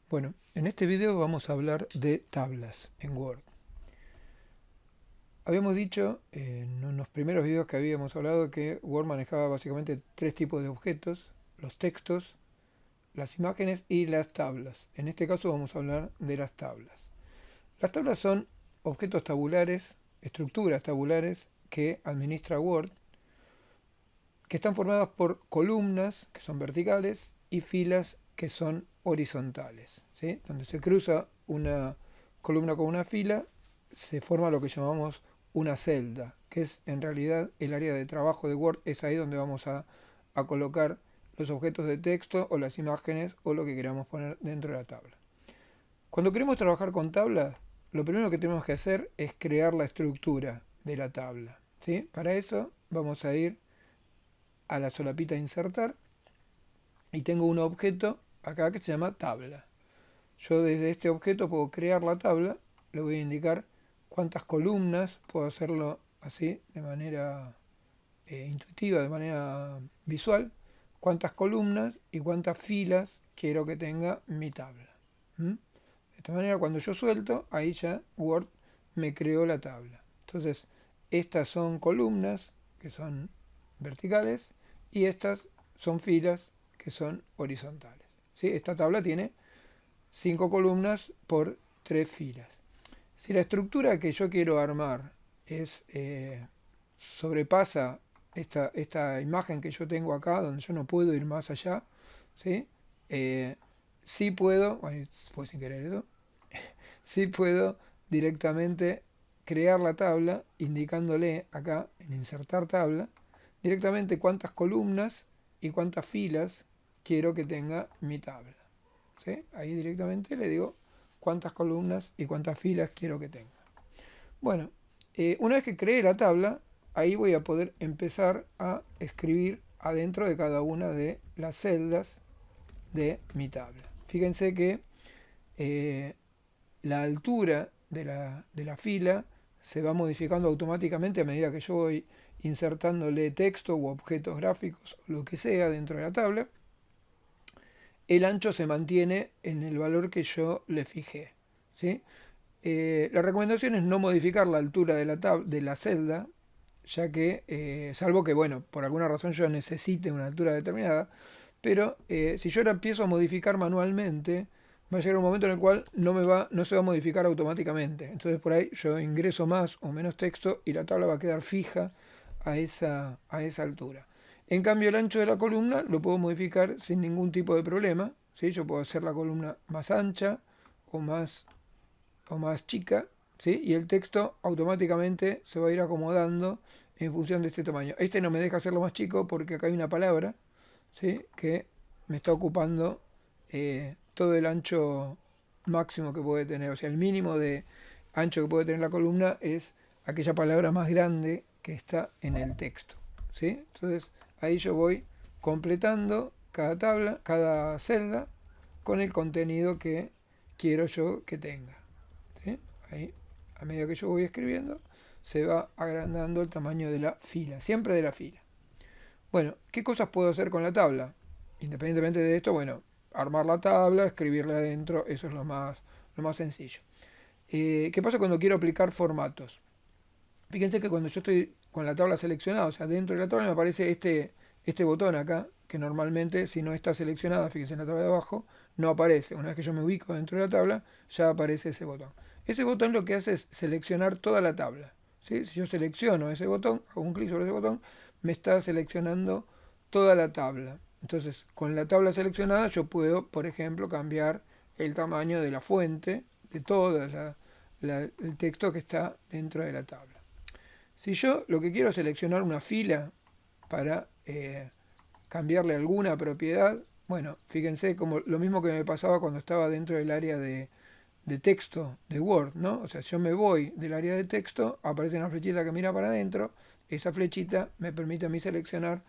Bueno, en este video vamos a hablar de tablas en Word. Habíamos dicho en unos primeros videos que habíamos hablado que Word manejaba básicamente tres tipos de objetos: los textos, las imágenes y las tablas. En este caso vamos a hablar de las tablas. Las tablas son objetos tabulares, estructuras tabulares que administra Word, que están formadas por columnas, que son verticales, y filas, que son horizontales, ¿sí? Donde se cruza una columna con una fila, se forma lo que llamamos una celda, que es en realidad el área de trabajo de Word. Es ahí donde vamos a colocar los objetos de texto o las imágenes o lo que queramos poner dentro de la tabla. Cuando queremos trabajar con tablas, lo primero que tenemos que hacer es crear la estructura de la tabla, ¿sí? Para eso vamos a ir a la solapita insertar y tengo un objeto acá que se llama tabla. Yo desde este objeto puedo crear la tabla, le voy a indicar cuántas columnas, puedo hacerlo así de manera intuitiva, de manera visual, cuántas columnas y cuántas filas quiero que tenga mi tabla. ¿Mm? De esta manera, cuando yo suelto, ahí ya Word me creó la tabla. Entonces, estas son columnas que son verticales y estas son filas que son horizontales, ¿sí? Esta tabla tiene 5 columnas por 3 filas. Si la estructura que yo quiero armar es sobrepasa esta imagen que yo tengo acá, donde yo no puedo ir más allá, ¿sí? Sí puedo, ay, fue sin querer eso, sí puedo directamente crear la tabla indicándole acá en insertar tabla directamente cuántas columnas y cuántas filas quiero que tenga mi tabla, ¿sí? Ahí directamente le digo cuántas columnas y cuántas filas quiero que tenga. Bueno, una vez que creé la tabla, ahí voy a poder empezar a escribir adentro de cada una de las celdas de mi tabla. Fíjense que eh, la altura de la fila se va modificando automáticamente a medida que yo voy insertándole texto u objetos gráficos o lo que sea dentro de la tabla. El ancho se mantiene en el valor que yo le fijé, ¿sí? La recomendación es no modificar la altura de de la celda, ya que, salvo que, bueno, por alguna razón yo necesite una altura determinada, pero si yo la empiezo a modificar manualmente, va a llegar un momento en el cual no se va a modificar automáticamente. Entonces por ahí yo ingreso más o menos texto y la tabla va a quedar fija a esa altura. En cambio, el ancho de la columna lo puedo modificar sin ningún tipo de problema, ¿sí? Yo puedo hacer la columna más ancha o más chica, ¿sí? Y el texto automáticamente se va a ir acomodando en función de este tamaño. Este no me deja hacerlo más chico porque acá hay una palabra, ¿sí? Que me está ocupando todo el ancho máximo que puede tener. O sea, el mínimo de ancho que puede tener la columna es aquella palabra más grande que está en el texto, ¿sí? Entonces ahí yo voy completando cada tabla, cada celda con el contenido que quiero yo que tenga, ¿sí? Ahí, a medida que yo voy escribiendo, se va agrandando el tamaño de la fila, siempre de la fila. Bueno, ¿qué cosas puedo hacer con la tabla? Independientemente de esto, bueno, armar la tabla, escribirle adentro, eso es lo más sencillo. ¿Qué pasa cuando quiero aplicar formatos? Fíjense que cuando yo estoy con la tabla seleccionada, o sea, dentro de la tabla me aparece este botón acá, que normalmente si no está seleccionada, fíjense en la tabla de abajo, no aparece. Una vez que yo me ubico dentro de la tabla, ya aparece ese botón. Ese botón lo que hace es seleccionar toda la tabla, ¿sí? Si yo selecciono ese botón, hago un clic sobre ese botón, me está seleccionando toda la tabla. Entonces, con la tabla seleccionada yo puedo, por ejemplo, cambiar el tamaño de la fuente, de todo el texto que está dentro de la tabla. Si yo lo que quiero es seleccionar una fila para cambiarle alguna propiedad, bueno, fíjense como lo mismo que me pasaba cuando estaba dentro del área de texto de Word, ¿no? O sea, yo me voy del área de texto, aparece una flechita que mira para adentro, esa flechita me permite a mí seleccionar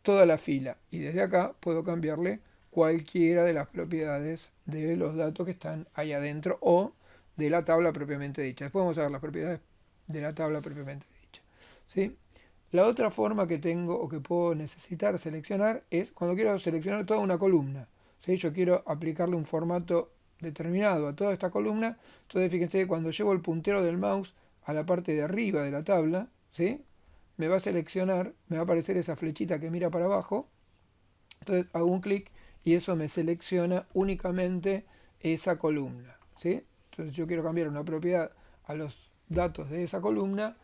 toda la fila y desde acá puedo cambiarle cualquiera de las propiedades de los datos que están ahí adentro o de la tabla propiamente dicha. Después vamos a ver las propiedades de la tabla propiamente dicha, ¿sí? La otra forma que tengo o que puedo necesitar seleccionar es cuando quiero seleccionar toda una columna, ¿sí? Yo quiero aplicarle un formato determinado a toda esta columna. Entonces fíjense que cuando llevo el puntero del mouse a la parte de arriba de la tabla, ¿sí? Me va a seleccionar, me va a aparecer esa flechita que mira para abajo. Entonces hago un clic y eso me selecciona únicamente esa columna, ¿sí? Entonces yo quiero cambiar una propiedad a los datos de esa columna,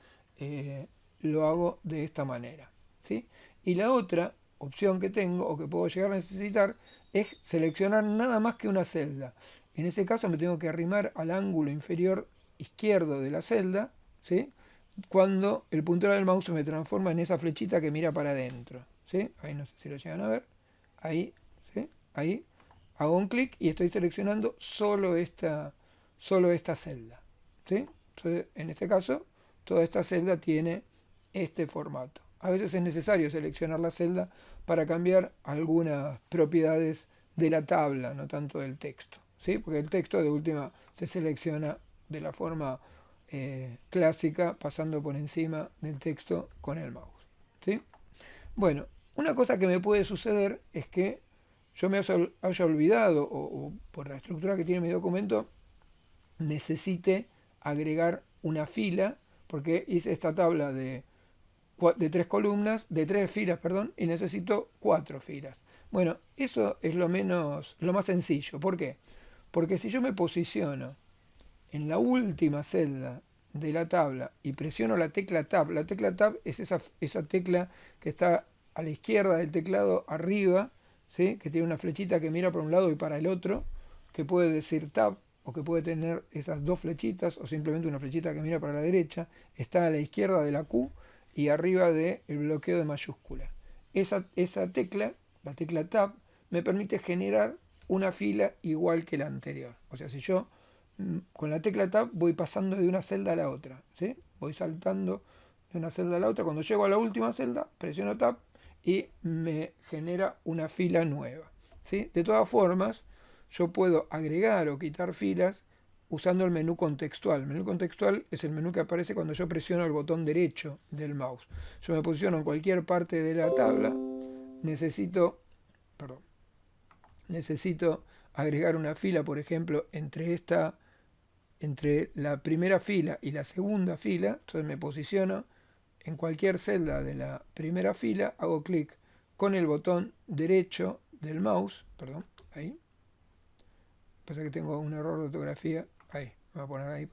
lo hago de esta manera, ¿sí? Y la otra opción que tengo o que puedo llegar a necesitar es seleccionar nada más que una celda. En ese caso me tengo que arrimar al ángulo inferior izquierdo de la celda, ¿sí? Cuando el puntero del mouse se me transforma en esa flechita que mira para adentro, ¿sí? Ahí no sé si lo llegan a ver. Ahí, ¿sí? Ahí hago un clic y estoy seleccionando solo esta celda, ¿sí? Entonces, en este caso, toda esta celda tiene este formato. A veces es necesario seleccionar la celda para cambiar algunas propiedades de la tabla, no tanto del texto, ¿sí? Porque el texto de última se selecciona de la forma clásica, pasando por encima del texto con el mouse, ¿sí? Bueno, una cosa que me puede suceder es que yo me haya olvidado o por la estructura que tiene mi documento necesite agregar una fila porque hice esta tabla de tres columnas, de tres filas, perdón, y necesito cuatro filas. Bueno, eso es lo más sencillo. ¿Por qué? Porque si yo me posiciono en la última celda de la tabla y presiono la tecla Tab es esa tecla que está a la izquierda del teclado arriba, ¿sí? Que tiene una flechita que mira para un lado y para el otro, que puede decir Tab o que puede tener esas dos flechitas o simplemente una flechita que mira para la derecha, está a la izquierda de la Q y arriba del bloqueo de mayúscula. Esa tecla, la tecla Tab, me permite generar una fila igual que la anterior. O sea, si yo con la tecla Tab voy pasando de una celda a la otra, ¿sí? Voy saltando de una celda a la otra. Cuando llego a la última celda, presiono Tab y me genera una fila nueva, ¿sí? De todas formas, yo puedo agregar o quitar filas usando el menú contextual. El menú contextual es el menú que aparece cuando yo presiono el botón derecho del mouse. Yo me posiciono en cualquier parte de la tabla, necesito, perdón, necesito agregar una fila, por ejemplo, entre la primera fila y la segunda fila. Entonces me posiciono en cualquier celda de la primera fila, hago clic con el botón derecho del mouse, perdón, ahí, pasa que tengo un error de ortografía, ahí, me voy a poner ahí,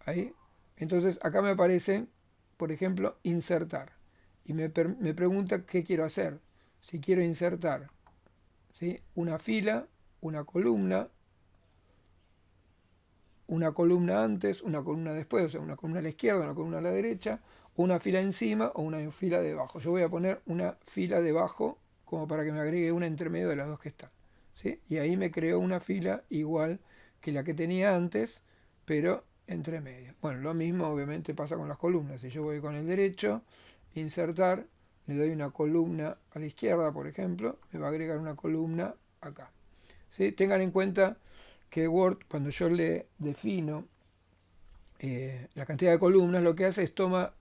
ahí, entonces acá me aparece, por ejemplo, insertar, y me pregunta qué quiero hacer, si quiero insertar, ¿sí? Una fila, una columna antes, una columna después, o sea, una columna a la izquierda, una columna a la derecha, una fila encima o una fila debajo. Yo voy a poner una fila debajo como para que me agregue una entre medio de las dos que están, ¿sí? Y ahí me creó una fila igual que la que tenía antes, pero entre medio. Bueno, lo mismo obviamente pasa con las columnas. Si yo voy con el derecho, insertar, le doy una columna a la izquierda, por ejemplo, me va a agregar una columna acá, ¿sí? Tengan en cuenta que Word, cuando yo le defino la cantidad de columnas, lo que hace es toma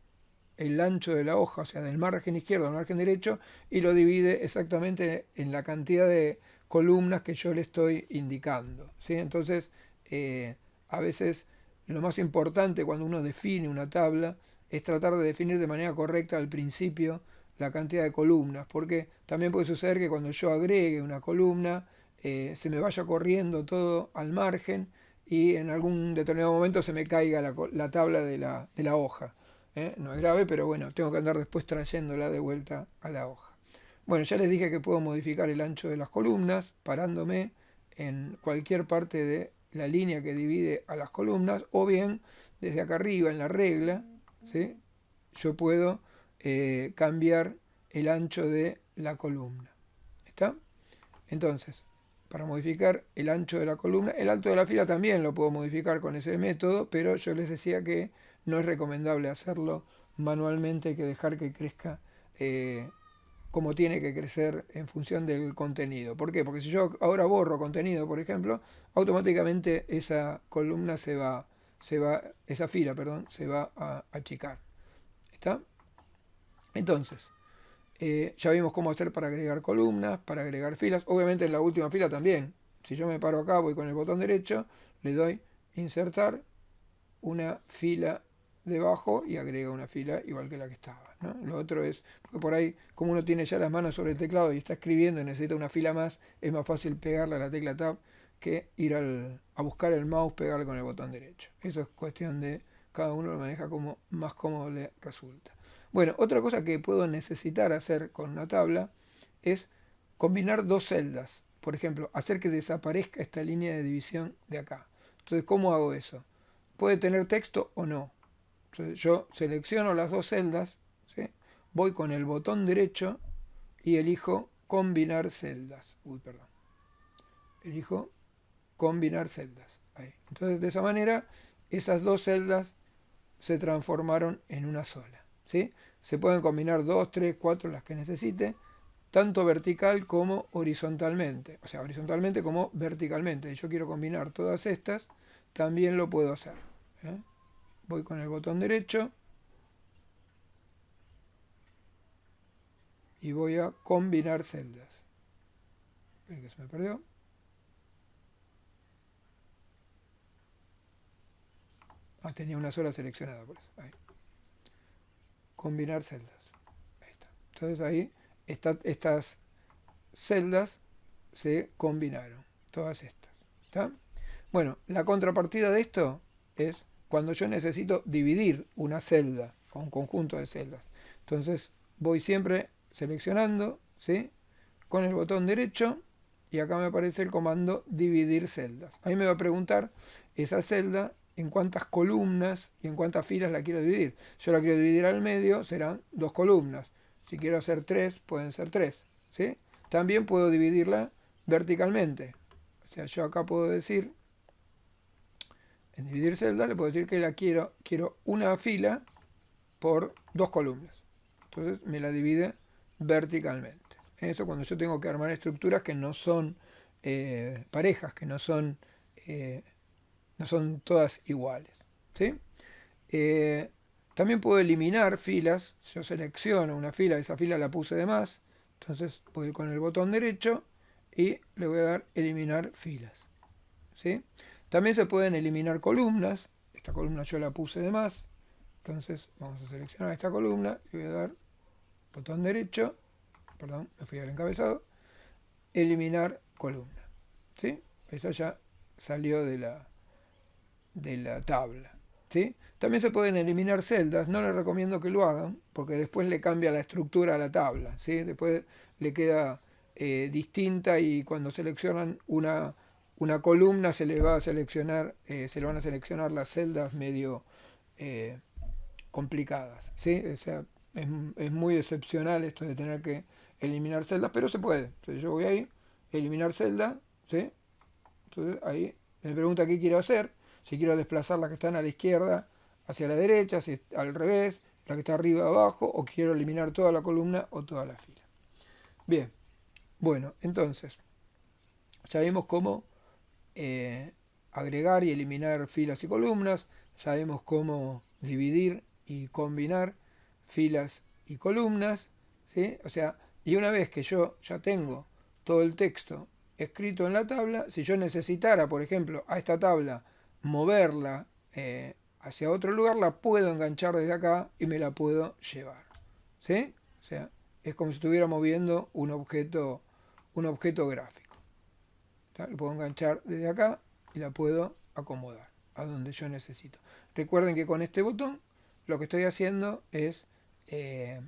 el ancho de la hoja, o sea, del margen izquierdo al margen derecho, y lo divide exactamente en la cantidad de columnas que yo le estoy indicando, ¿sí? Entonces, a veces lo más importante cuando uno define una tabla es tratar de definir de manera correcta al principio la cantidad de columnas, porque también puede suceder que cuando yo agregue una columna, se me vaya corriendo todo al margen y en algún determinado momento se me caiga la tabla de la hoja. No es grave, pero bueno, tengo que andar después trayéndola de vuelta a la hoja. Bueno, ya les dije que puedo modificar el ancho de las columnas parándome en cualquier parte de la línea que divide a las columnas, o bien desde acá arriba en la regla, ¿sí? Yo puedo cambiar el ancho de la columna. ¿Está? Entonces, para modificar el ancho de la columna, el alto de la fila también lo puedo modificar con ese método, pero yo les decía que no es recomendable hacerlo manualmente, hay que dejar que crezca como tiene que crecer en función del contenido. ¿Por qué? Porque si yo ahora borro contenido, por ejemplo, automáticamente esa columna esa fila, perdón, se va a achicar. ¿Está? Entonces, ya vimos cómo hacer para agregar columnas, para agregar filas. Obviamente en la última fila también Si yo me paro acá, voy con el botón derecho, le doy insertar una fila debajo y agrega una fila igual que la que estaba, ¿no? Lo otro es, porque por ahí, como uno tiene ya las manos sobre el teclado y está escribiendo y necesita una fila más, es más fácil pegarle a la tecla Tab que ir a buscar el mouse, pegarle con el botón derecho. Eso es cuestión de cada uno lo maneja como más cómodo le resulta. Bueno, otra cosa que puedo necesitar hacer con una tabla es combinar dos celdas. Por ejemplo, hacer que desaparezca esta línea de división de acá. Entonces, ¿cómo hago eso? Puede tener texto o no. Entonces, yo selecciono las dos celdas, ¿sí? Voy con el botón derecho y elijo combinar celdas. Uy, perdón. Elijo combinar celdas. Ahí. Entonces, de esa manera, esas dos celdas se transformaron en una sola, ¿sí? Se pueden combinar 2, 3, 4, las que necesite, tanto vertical como horizontalmente. O sea, horizontalmente como verticalmente. Si yo quiero combinar todas estas, también lo puedo hacer, ¿eh? Voy con el botón derecho y voy a combinar celdas. Espera que se me perdió. Ah, tenía una sola seleccionada por eso. Ahí. Combinar celdas. Ahí está. Entonces ahí estas celdas se combinaron. Todas estas. ¿Está? Bueno, la contrapartida de esto es cuando yo necesito dividir una celda o un conjunto de celdas. Entonces voy siempre seleccionando, ¿sí? Con el botón derecho y acá me aparece el comando dividir celdas. Ahí me va a preguntar esa celda en cuántas columnas y en cuántas filas la quiero dividir. Yo la quiero dividir al medio, serán dos columnas. Si quiero hacer tres, pueden ser tres, ¿sí? También puedo dividirla verticalmente. O sea, yo acá puedo decir, en dividir celdas, le puedo decir que quiero una fila por dos columnas. Entonces me la divide verticalmente. Eso cuando yo tengo que armar estructuras que no son parejas, que eh, no son todas iguales. ¿Sí? Eh, También puedo eliminar filas. Yo selecciono una fila, esa fila la puse de más. Entonces voy con el botón derecho y le voy a dar eliminar filas. ¿Sí? También se pueden eliminar columnas. Esta columna yo la puse de más. Entonces vamos a seleccionar esta columna y voy a dar botón derecho, perdón, me fui al encabezado, eliminar columna. ¿Sí? Eso ya salió de la tabla. ¿Sí? También se pueden eliminar celdas, no les recomiendo que lo hagan, porque después le cambia la estructura a la tabla. ¿Sí? Después le queda distinta y cuando seleccionan una columna se le va a seleccionar, se le van a seleccionar las celdas medio eh, complicadas. ¿Sí? O sea, es muy excepcional esto de tener que eliminar celdas, pero se puede. Entonces yo voy ahí, eliminar celda, ¿sí? Entonces ahí me pregunta qué quiero hacer, si quiero desplazar las que están a la izquierda hacia la derecha, si al revés, la que está arriba abajo, o quiero eliminar toda la columna o toda la fila. Bien, bueno, entonces ya vimos cómo eh, agregar y eliminar filas y columnas, ya vimos cómo dividir y combinar filas y columnas, ¿sí? O sea, y una vez que yo ya tengo todo el texto escrito en la tabla, si yo necesitara, por ejemplo, a esta tabla moverla hacia otro lugar, la puedo enganchar desde acá y me la puedo llevar, ¿sí? O sea, es como si estuviera moviendo un objeto gráfico. ¿Tá? Lo puedo enganchar desde acá y la puedo acomodar a donde yo necesito. Recuerden que con este botón lo que estoy haciendo es eh,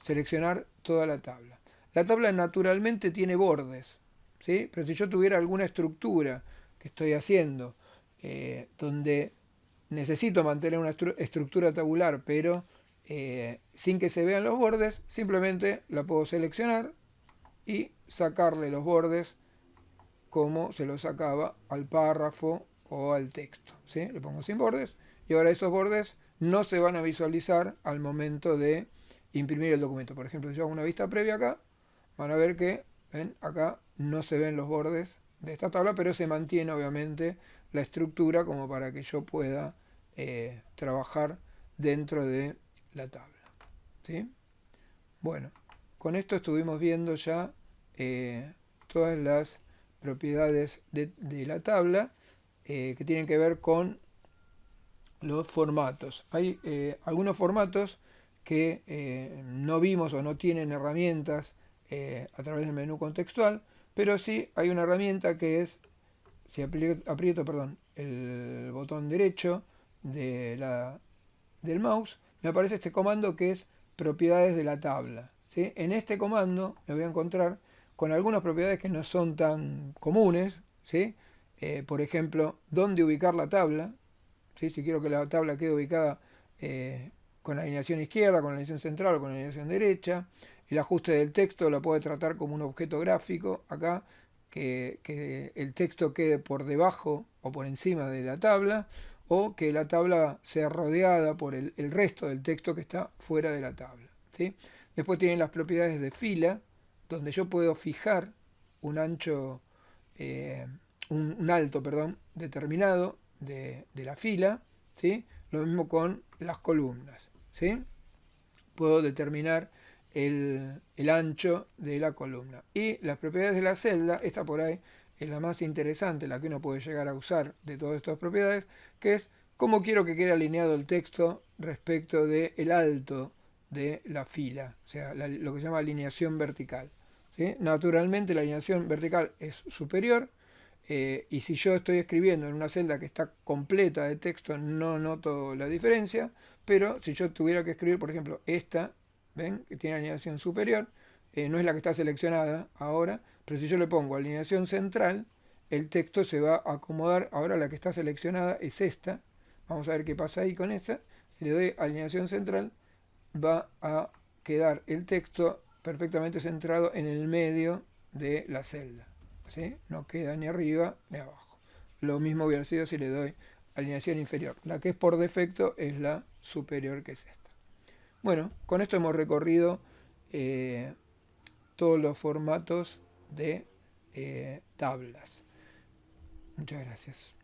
seleccionar toda la tabla. La tabla naturalmente tiene bordes, ¿sí? Pero si yo tuviera alguna estructura que estoy haciendo donde necesito mantener una estructura tabular, pero sin que se vean los bordes, simplemente la puedo seleccionar y sacarle los bordes como se lo sacaba al párrafo o al texto. ¿Sí? Le pongo sin bordes y ahora esos bordes no se van a visualizar al momento de imprimir el documento. Por ejemplo, si yo hago una vista previa acá, van a ver que ¿ven? Acá no se ven los bordes de esta tabla, pero se mantiene obviamente la estructura como para que yo pueda trabajar dentro de la tabla. ¿Sí? Bueno, con esto estuvimos viendo ya todas las propiedades de la tabla que tienen que ver con los formatos. Hay algunos formatos que no vimos o no tienen herramientas a través del menú contextual, pero sí hay una herramienta que es, si aprieto, perdón, el botón derecho del mouse, me aparece este comando que es propiedades de la tabla. ¿Sí? En este comando me voy a encontrar con algunas propiedades que no son tan comunes, ¿sí? Por ejemplo, dónde ubicar la tabla, ¿sí? Si quiero que la tabla quede ubicada con la alineación izquierda, con la alineación central o con la alineación derecha. El ajuste del texto lo puede tratar como un objeto gráfico acá, que el texto quede por debajo o por encima de la tabla, o que la tabla sea rodeada por el resto del texto que está fuera de la tabla. ¿Sí? Después tienen las propiedades de fila, donde yo puedo fijar un ancho, eh, un alto, perdón, determinado de la fila, ¿sí? Lo mismo con las columnas, ¿sí? Puedo determinar el ancho de la columna. Y las propiedades de la celda, esta por ahí es la más interesante, la que uno puede llegar a usar de todas estas propiedades, que es cómo quiero que quede alineado el texto respecto del alto de la fila, o sea, lo que se llama alineación vertical. ¿Sí? Naturalmente la alineación vertical es superior, y si yo estoy escribiendo en una celda que está completa de texto no noto la diferencia, pero si yo tuviera que escribir, por ejemplo, esta, ¿ven? Que tiene alineación superior, no es la que está seleccionada ahora, pero si yo le pongo alineación central, el texto se va a acomodar. Ahora la que está seleccionada es esta. Vamos a ver qué pasa ahí con esta. Si le doy alineación central, va a quedar el texto perfectamente centrado en el medio de la celda. ¿Sí? No queda ni arriba ni abajo. Lo mismo hubiera sido si le doy alineación inferior. La que es por defecto es la superior, que es esta. Bueno, con esto hemos recorrido todos los formatos de tablas. Muchas gracias.